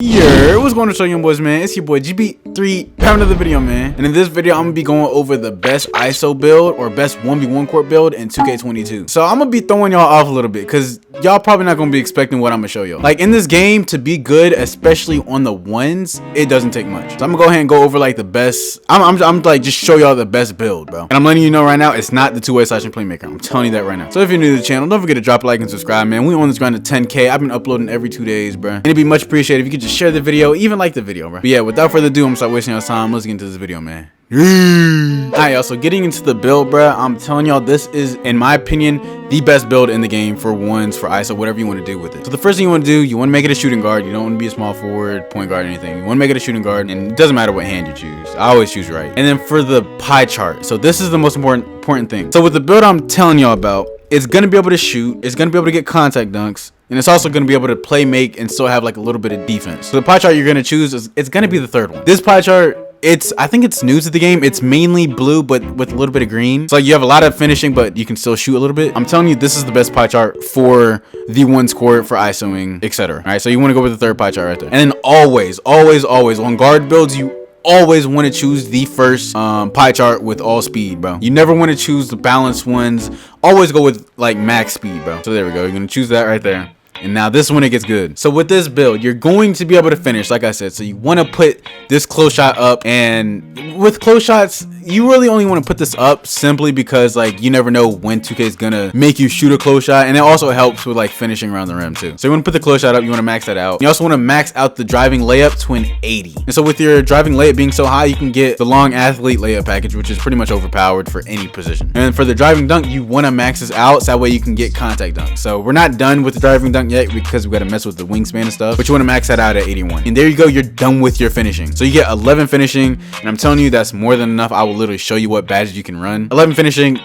What's going on, show young boys, man? It's your boy GB3 back with another video, man. And in this video, I'm gonna be going over the best ISO build or best 1v1 court build in 2K22. So I'm gonna be throwing y'all off a little bit because y'all probably not gonna be expecting what I'm gonna show y'all. Like in this game, to be good, especially on the ones, it doesn't take much. So I'm gonna go ahead and go over like the best. I'm like just show y'all the best build, bro. And I'm letting you know right now, it's not the two-way slashing playmaker. I'm telling you that right now. So if you're new to the channel, don't forget to drop a like and subscribe, man. We on this grind to 10K. I've been uploading every 2 days, bro. And it'd be much appreciated if you could just share the video, even like the video, bro. But yeah, without further ado, I'm gonna start wasting your time. Let's get into this video, man. Alright, y'all, so getting into the build, bro, I'm telling y'all, this is, in my opinion, the best build in the game for ones, for ISO, whatever you want to do with it. So the first thing you want to do, you want to make it a shooting guard. You don't want to be a small forward, point guard, or anything. You want to make it a shooting guard, and it doesn't matter what hand you choose. I always choose right. And then for the pie chart, so this is the most important thing. So with the build I'm telling y'all about, it's going to be able to shoot, it's going to be able to get contact dunks, and it's also going to be able to play make and still have like a little bit of defense. So the pie chart you're going to choose is, it's going to be the third one. This pie chart, I think it's new to the game. It's mainly blue, but with a little bit of green. So you have a lot of finishing, but you can still shoot a little bit. I'm telling you, this is the best pie chart for the ones court, for ISOing, etc. All right, so you want to go with the third pie chart right there. And then always on guard builds, you always want to choose the first pie chart with all speed, bro. You never want to choose the balanced ones. Always go with like max speed, bro. So there we go. You're gonna choose that right there. And now this one, it gets good. So with this build, you're going to be able to finish, like I said. So you want to put this close shot up, and with close shots, you really only want to put this up simply because like you never know when 2K is gonna make you shoot a close shot, and it also helps with like finishing around the rim too. So you want to put the close shot up, you want to max that out. You also want to max out the driving layup to an 80. And so with your driving layup being so high, you can get the long athlete layup package, which is pretty much overpowered for any position. And for the driving dunk, you want to max this out so that way you can get contact dunk. So we're not done with the driving dunk yet because we got to mess with the wingspan and stuff, but you want to max that out at 81. And there you go, you're done with your finishing. So you get 11 finishing, and I'm telling you, that's more than enough. I will literally show you what badges you can run. 11 finishing,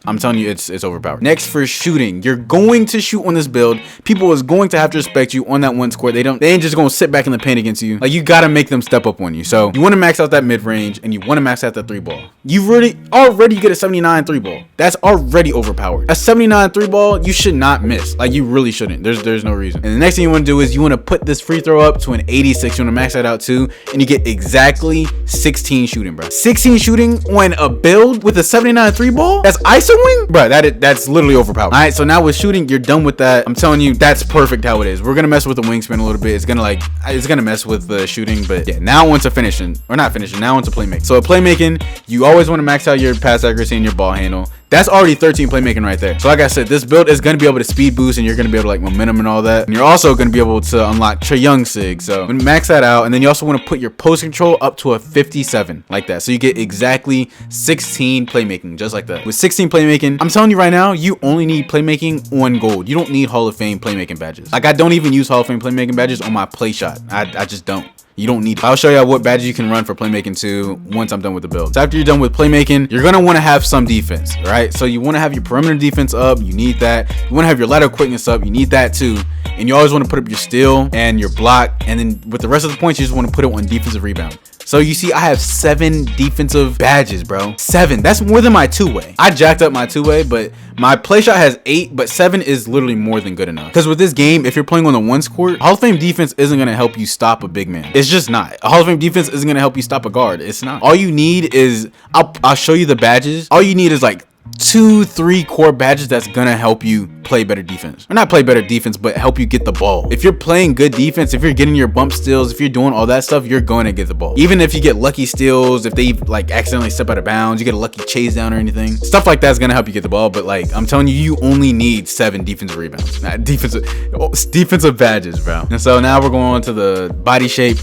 I'm telling you, it's overpowered. Next, for shooting, you're going to shoot on this build. People is going to have to respect you on that one score. They ain't just gonna sit back in the paint against you. Like, you gotta make them step up on you. So you want to max out that mid-range, and you want to max out that 3-ball. You already get a 79 3-ball. That's already overpowered. A 79 3-ball, you should not miss. Like, you really shouldn't. There's no reason. And the next thing you want to do is you want to put this free throw up to an 86. You want to max that out too, and you get exactly 16 shooting, bro. 16 shooting on a build with a 79 3-ball? That's ISOing? Bro, that's literally overpowered. All right, so now with shooting, you're done with that. I'm telling you, that's perfect how it is. We're gonna mess with the wingspan a little bit. It's gonna mess with the shooting, but yeah, now onto finishing, or not finishing, now onto playmaking. So at playmaking, you always want to max out your pass accuracy and your ball handle. That's already 13 playmaking right there. So like I said, this build is going to be able to speed boost, and you're going to be able to like momentum and all that. And you're also going to be able to unlock Trae Young sig. So max that out. And then you also want to put your post control up to a 57 like that. So you get exactly 16 playmaking, just like that. With 16 playmaking, I'm telling you right now, you only need playmaking on gold. You don't need Hall of Fame playmaking badges. Like, I don't even use Hall of Fame playmaking badges on my play shot. I just don't. You don't need it. I'll show y'all what badges you can run for playmaking too once I'm done with the build. So after you're done with playmaking, you're gonna want to have some defense, right? So you want to have your perimeter defense up. You need that. You want to have your lateral quickness up. You need that too. And you always want to put up your steal and your block. And then with the rest of the points, you just want to put it on defensive rebound. So you see, I have 7 defensive badges, bro. 7. That's more than my 2-way. I jacked up my 2-way, but my play shot has 8, but 7 is literally more than good enough. Because with this game, if you're playing on the ones court, Hall of Fame defense isn't going to help you stop a big man. It's just not. A Hall of Fame defense isn't going to help you stop a guard. It's not. All you need is, I'll show you the badges. All you need is like 2-3 core badges that's gonna help you play better defense, or not play better defense, but help you get the ball. If you're playing good defense, if you're getting your bump steals, if you're doing all that stuff, you're going to get the ball. Even if you get lucky steals, if they like accidentally step out of bounds, you get a lucky chase down or anything, stuff like that's gonna help you get the ball. But like, I'm telling you, you only need 7 defensive rebounds, not defensive badges, bro. And so now we're going on to the body shape.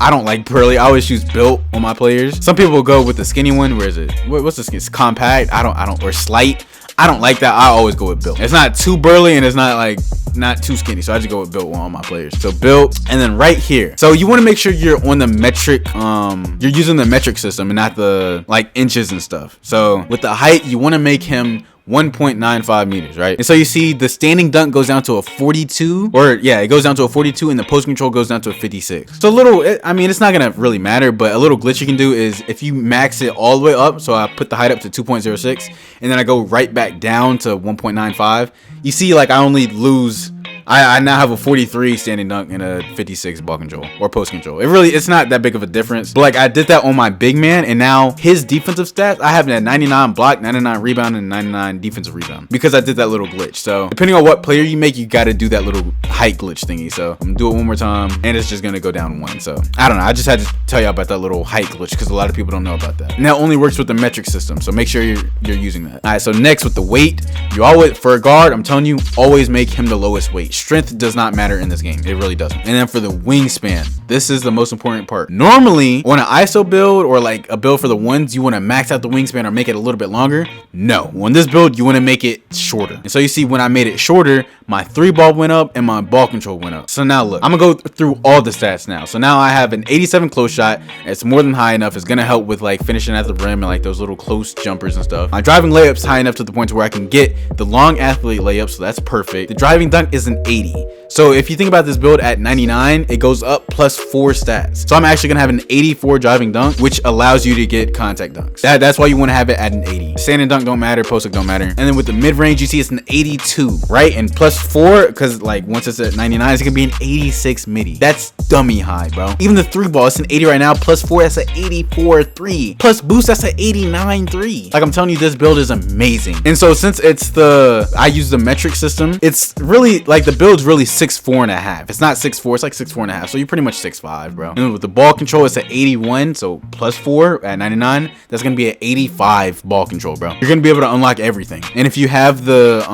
I don't like burly. I always choose built on my players. Some people go with the skinny one. Where is it? What's the skin? It's compact. I don't, or slight. I don't like that. I always go with built. It's not too burly, and it's not too skinny. So I just go with built on all my players. So built, and then right here. So you want to make sure you're on the metric, you're using the metric system and not the like inches and stuff. So with the height, you want to make him 1.95 meters, right? And so you see the standing dunk goes down to a 42, or yeah, it goes down to a 42, and the post control goes down to a 56. So a little, I mean, it's not gonna really matter, but a little glitch you can do is if you max it all the way up, so I put the height up to 2.06, and then I go right back down to 1.95, you see like I only lose I now have a 43 standing dunk and a 56 ball control or post control. It's not that big of a difference, but like I did that on my big man, and now his defensive stats, I have a 99 block, 99 rebound, and 99 defensive rebound because I did that little glitch. So depending on what player you make, you got to do that little height glitch thingy. So I'm gonna do it one more time, and it's just gonna go down 1. So I don't know, I just had to tell y'all about that little height glitch because a lot of people don't know about that, and that only works with the metric system, so make sure you're using that. All right, so next with the weight, you always, for a guard, I'm telling you, always make him the lowest weight. Strength does not matter in this game, it really doesn't. And then for the wingspan, this is the most important part. Normally on an ISO build or like a build for the ones, you want to max out the wingspan or make it a little bit longer. No, on this build you want to make it shorter. And so you see when I made it shorter, my 3-ball went up and my ball control went up. So now look, I'm gonna go through all the stats now. So now I have an 87 close shot. It's more than high enough. It's gonna help with like finishing at the rim and like those little close jumpers and stuff. My driving layup's high enough to the point to where I can get the long athlete layup, so that's perfect. The driving dunk is an 80. So if you think about this build at 99, it goes up plus 4 stats. So I'm actually gonna have an 84 driving dunk, which allows you to get contact dunks. That's why you want to have it at an 80. Stand and dunk don't matter, post up don't matter. And then with the mid range, you see it's an 82, right? And plus 4, because like once it's at 99, it's gonna be an 86 midi. That's dummy high, bro. Even the 3-ball, it's an 80 right now. Plus 4, that's an 84 3. Plus boost, that's an 89 3. Like I'm telling you, this build is amazing. And so since I use the metric system, it's really like the build's really 6'4.5". It's not 6'4", it's like 6'4.5". So you're pretty much 6'5", bro. And with the ball control, it's an 81. So plus 4 at 99, that's gonna be an 85 ball control, bro. You're gonna be able to unlock everything. And if you have the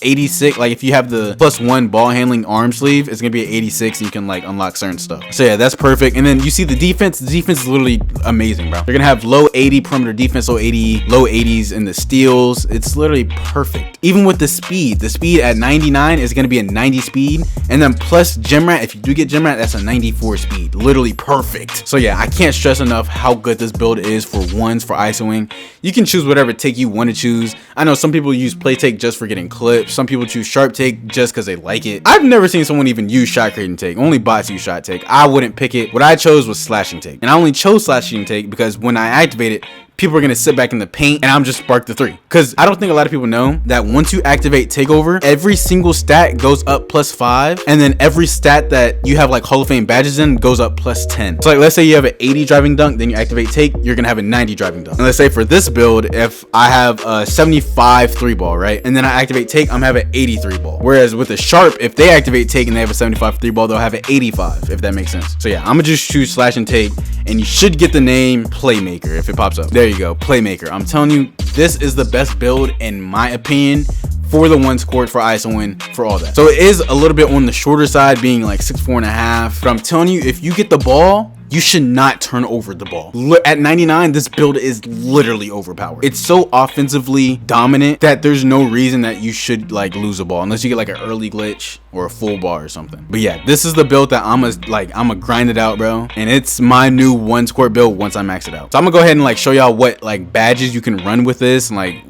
86, like if you have the +1 ball handling arm sleeve, it's gonna be an 86 and you can like unlock certain stuff. So yeah, that's perfect. And then you see the defense is literally amazing, bro. You're gonna have low 80 perimeter defense, low 80s in the steals. It's literally perfect. Even with the speed at 99 is gonna be a 90 speed, and then plus gem rat, if you do get gem rat, that's a 94 speed. Literally perfect. So yeah, I can't stress enough how good this build is for ones for ISOing. You can choose whatever take you want to choose. I know some people use play take just for getting clips. Some people choose sharp take just because they like it. I've never seen someone even use shot creating take. Only bots use shot take. I wouldn't pick it. What I chose was slashing take, and I only chose slashing take because when I activate it, people are gonna sit back in the paint and I'm just spark the 3. Because I don't think a lot of people know that once you activate takeover, every single stat goes up +5, and then every stat that you have like Hall of Fame badges in goes up +10. So like let's say you have an 80 driving dunk, then you activate take, you're gonna have a 90 driving dunk. And let's say for this build, if I have a 75 3-ball, right, and then I activate take, I'm gonna have an 83 ball. Whereas with a sharp, if they activate take and they have a 75 3-ball, they'll have an 85, if that makes sense. So yeah, I'm gonna just choose slash and take, and you should get the name Playmaker if it pops up. There you go, Playmaker. I'm telling you, this is the best build in my opinion for the ones court, for ISOing, for all that. So it is a little bit on the shorter side, being like 6'4.5", but I'm telling you, if you get the ball, you should not turn over the ball. At 99, this build is literally overpowered. It's so offensively dominant that there's no reason that you should like lose a ball unless you get like an early glitch or a full bar or something. But yeah, this is the build that I'ma grind it out, bro. And it's my new ones court build once I max it out. So I'm gonna go ahead and like show y'all what like badges you can run with this, and like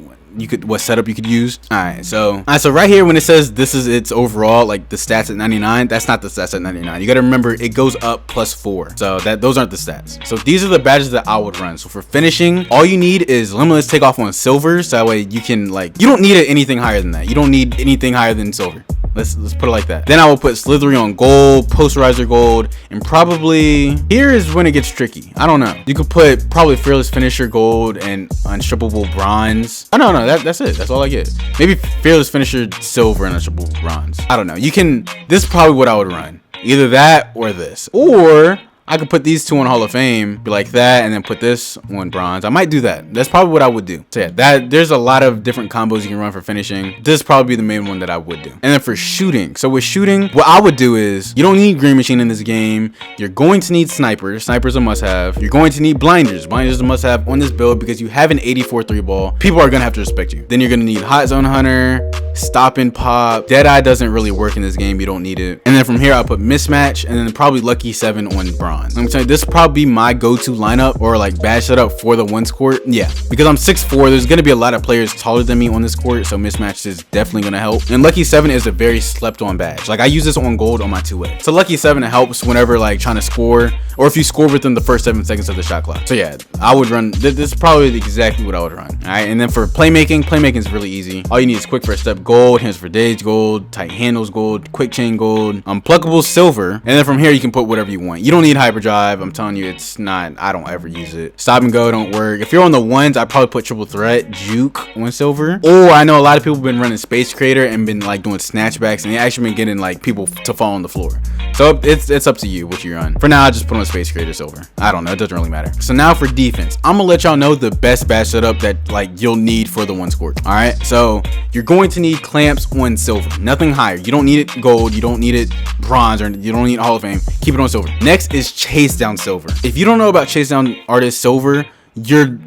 what setup you could use. All right, so right here when it says this is its overall, like the stats at 99, that's not the stats at 99. You got to remember it goes up +4, so those aren't the stats. So these are the badges that I would run. So for finishing, all you need is limitless takeoff on silver, so that way you can like, you don't need anything higher than that. You don't need anything higher than silver. Let's put it like that. Then I will put slithery on gold, posterizer gold, and probably here is when it gets tricky. I don't know. You could put probably fearless finisher gold and unstrippable bronze. Oh no, that's it. That's all I get. Maybe fearless finisher silver and unstrippable bronze. I don't know. This is probably what I would run. Either that or this, or I could put these two on Hall of Fame, be like that, and then put this on bronze. I might do that. That's probably what I would do. So yeah, there's a lot of different combos you can run for finishing. This is probably the main one that I would do. And then for shooting, so with shooting, what I would do is, you don't need green machine in this game. You're going to need snipers. Snipers a must have. You're going to need blinders. Blinders a must have on this build because you have an 84 3-ball. People are gonna have to respect you. Then you're gonna need hot zone hunter, stop and pop. Deadeye doesn't really work in this game. You don't need it. And then from here, I'll put mismatch, and then probably lucky 7 on bronze. bronze. I'm telling you, this would probably be my go-to lineup or like badge setup for the ones court. Yeah, because I'm 6'4", there's gonna be a lot of players taller than me on this court, so mismatch is definitely gonna help. And Lucky 7 is a very slept on badge. Like I use this on gold on my 2-way. So Lucky 7, it helps whenever like trying to score, or if you score within the first 7 seconds of the shot clock. So yeah, I would run, this is probably exactly what I would run. All right, and then for playmaking is really easy. All you need is quick first step gold, hands for days gold, tight handles gold, quick chain gold, unpluckable silver, and then from here you can put whatever you want. You don't need hyperdrive. I'm telling you, it's not, I don't ever use it. Stop and go don't work. If you're on the ones, I probably put triple threat, juke on silver. Or I know a lot of people have been running space creator and been like doing snatchbacks, and they actually been getting like people to fall on the floor. So it's up to you what you run. For now, I just put on space creator silver. I don't know, it doesn't really matter. So now for defense, I'm gonna let y'all know the best badge setup that like you'll need for the ones court. All right, so you're going to need clamps on silver, nothing higher. You don't need it gold, you don't need it bronze, or you don't need Hall of Fame. Keep it on silver. Next is chase down silver. If you don't know about chase down artist silver, you're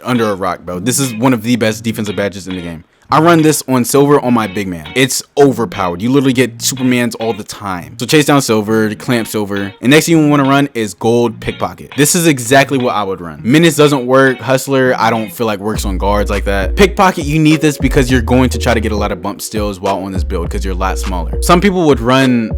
under a rock, bro. This is one of the best defensive badges in the game. I run this on silver on my big man. It's overpowered. You literally get Supermans all the time. So chase down silver, clamp silver, and next thing you want to run is gold pickpocket. This is exactly what I would run. Menace doesn't work. Hustler, I don't feel like works on guards like that. Pickpocket, you need this because you're going to try to get a lot of bump steals while on this build because you're a lot smaller. Some people would run,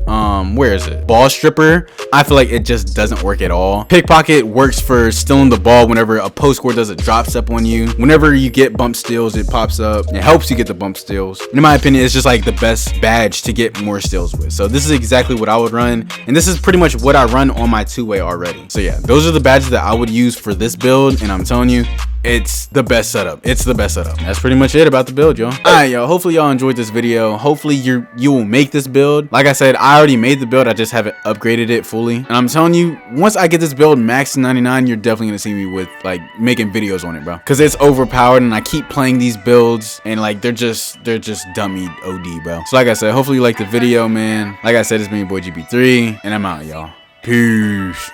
where is it? Ball stripper. I feel like it just doesn't work at all. Pickpocket works for stealing the ball whenever a post score does a drop step on you. Whenever you get bump steals, it pops up. It helps you get the bump steals. In my opinion, it's just like the best badge to get more steals with. So this is exactly what I would run, and this is pretty much what I run on my 2-way already. So yeah, those are the badges that I would use for this build, and I'm telling you, it's the best setup. It's the best setup. That's pretty much it about the build, y'all. All right, y'all, hopefully y'all enjoyed this video. Hopefully you will make this build. Like I said, I already made the build, I just haven't upgraded it fully, and I'm telling you, once I get this build max to 99, you're definitely gonna see me with like making videos on it, bro, because it's overpowered, and I keep playing these builds, and like they're just dummy OD, bro. So like I said, hopefully you liked the video, man. Like I said, it's been your boy GB3, and I'm out, y'all. Peace.